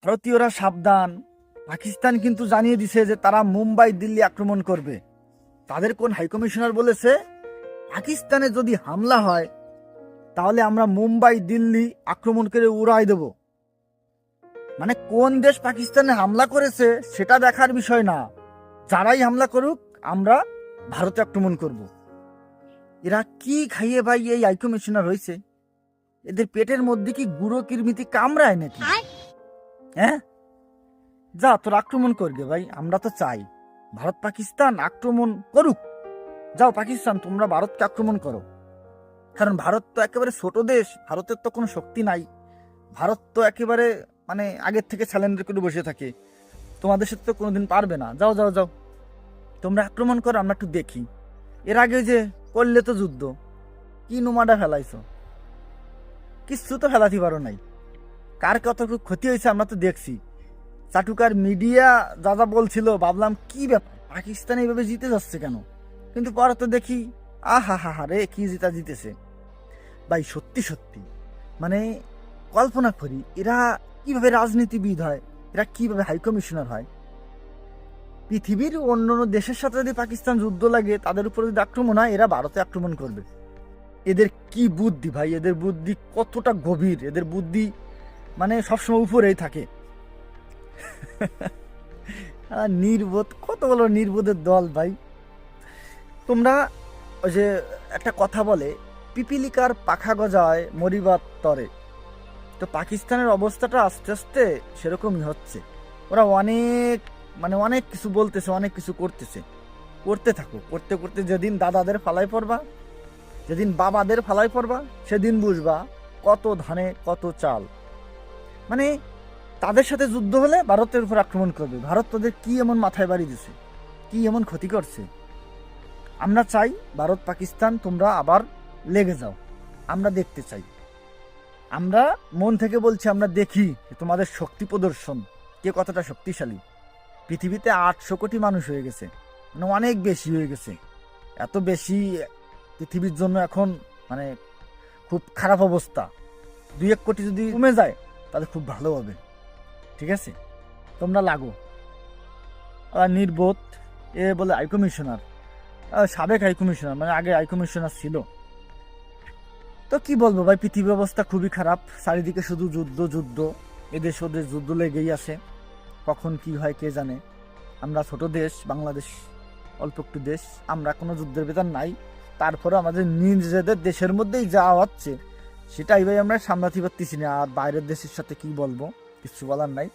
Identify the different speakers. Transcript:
Speaker 1: ভারতীয়রা সাবধান, পাকিস্তান কিন্তু জানিয়ে দিছে যে তারা মুম্বাই দিল্লি আক্রমণ করবে। তাদের কোন হাইকমিশনার বলেছে পাকিস্তানে যদি হামলা হয় তাহলে আমরা মুম্বাই দিল্লি আক্রমণ করে উড়াই দেব। মানে কোন দেশ পাকিস্তানে হামলা করেছে সেটা দেখার বিষয় না, যারাই হামলা করুক আমরা ভারতে আক্রমণ করব। এরা কি খাইয়ে ভাই এই হাইকমিশনার হয়েছে? এদের পেটের মধ্যে কি গুঁড়ো কিরমিতি কামড়ায় নাকি? হ্যাঁ, যা তোর আক্রমণ করবে ভাই, আমরা তো চাই ভারত পাকিস্তান আক্রমণ করুক। যাও পাকিস্তান, তোমরা ভারতকে আক্রমণ করো। কারণ ভারত তো একেবারে ছোট দেশ, ভারতের তো কোনো শক্তি নাই। ভারত তো একেবারে মানে আগের থেকে স্যালেন্ডার করে বসে থাকে, তোমাদের সাথে তো কোনোদিন পারবে না। যাও যাও যাও, তোমরা আক্রমণ করো, আমরা একটু দেখি। এর আগে যে করলে তো যুদ্ধ, কি নোমাডা ফেলাইছো? কিচ্ছু তো ফেলাতে পারো নাই। কার কতটুকু ক্ষতি হয়েছে আমরা তো দেখছি। চাটুকার মিডিয়া যা যা বলছিল ভাবলাম কি ব্যাপার, পাকিস্তান এইভাবে জিতে যাচ্ছে কেন? কিন্তু পরে তো দেখি আহা হা হা রে, কি জিতেছে ভাই। সত্যি সত্যি মানে কল্পনা করি এরা কিভাবে রাজনীতিবিদ হয়, এরা কিভাবে হাইকমিশনার হয়। পৃথিবীর অন্য দেশের সাথে যদি পাকিস্তান যুদ্ধ লাগে, তাদের উপরে যদি আক্রমণ হয়, এরা ভারতে আক্রমণ করবে। এদের কি বুদ্ধি ভাই, এদের বুদ্ধি কতটা গভীর, এদের বুদ্ধি মানে সবসময় উপরেই থাকে। নির্বোধ, কত বড় নির্বোধের দল ভাই তোমরা। ওই যে একটা কথা বলে, পিপিলিকার পাখা গজায় মরিবার তরে। তো পাকিস্তানের অবস্থাটা আস্তে আস্তে সেরকমই হচ্ছে। ওরা অনেক কিছু বলতেছে, অনেক কিছু করতেছে। করতে থাকো, করতে করতে যেদিন দাদাদের ফালাই পড়বা, যেদিন বাবাদের ফালাই পড়বা, সেদিন বুঝবা কত ধানে কত চাল। মানে তাদের সাথে যুদ্ধ হলে ভারতের উপর আক্রমণ করবে। ভারত তাদের কি এমন মাথায় বাড়ি দিছে, কি এমন ক্ষতি করছে? আমরা চাই ভারত পাকিস্তান তোমরা আবার লেগে যাও, আমরা দেখতে চাই। আমরা মন থেকে বলছি, আমরা দেখি তোমাদের শক্তি প্রদর্শন, কে কতটা শক্তিশালী। পৃথিবীতে 800 কোটি মানুষ হয়ে গেছে, মানে অনেক বেশি হয়ে গেছে। এত বেশি পৃথিবীর জন্য এখন মানে খুব খারাপ অবস্থা। 2-1 কোটি যদি কমে যায় তাহলে খুব ভালো হবে। ঠিক আছে, তোমরা লাগো। নির্বোধ এ বলে হাইকমিশনার, সাবেক হাইকমিশনার, মানে আগে হাইকমিশনার ছিল। তো কি বলবো ভাই, পৃথিবীর অবস্থা খুবই খারাপ। চারিদিকে শুধু যুদ্ধ যুদ্ধ, এদেশ ওদের যুদ্ধ লেগেই আছে। কখন কি হয় কে জানে। আমরা ছোট দেশ, বাংলাদেশ অল্প একটু দেশ, আমরা কোনো যুদ্ধের ভেতর নাই। তারপরে আমাদের নিজেদের দেশের মধ্যেই যা হচ্ছে সেটাই ভাই আমরা সামলাতে পারতেছি না। আর বাইরের দেশের সাথে কি বলবো, কিছু বলার নাই।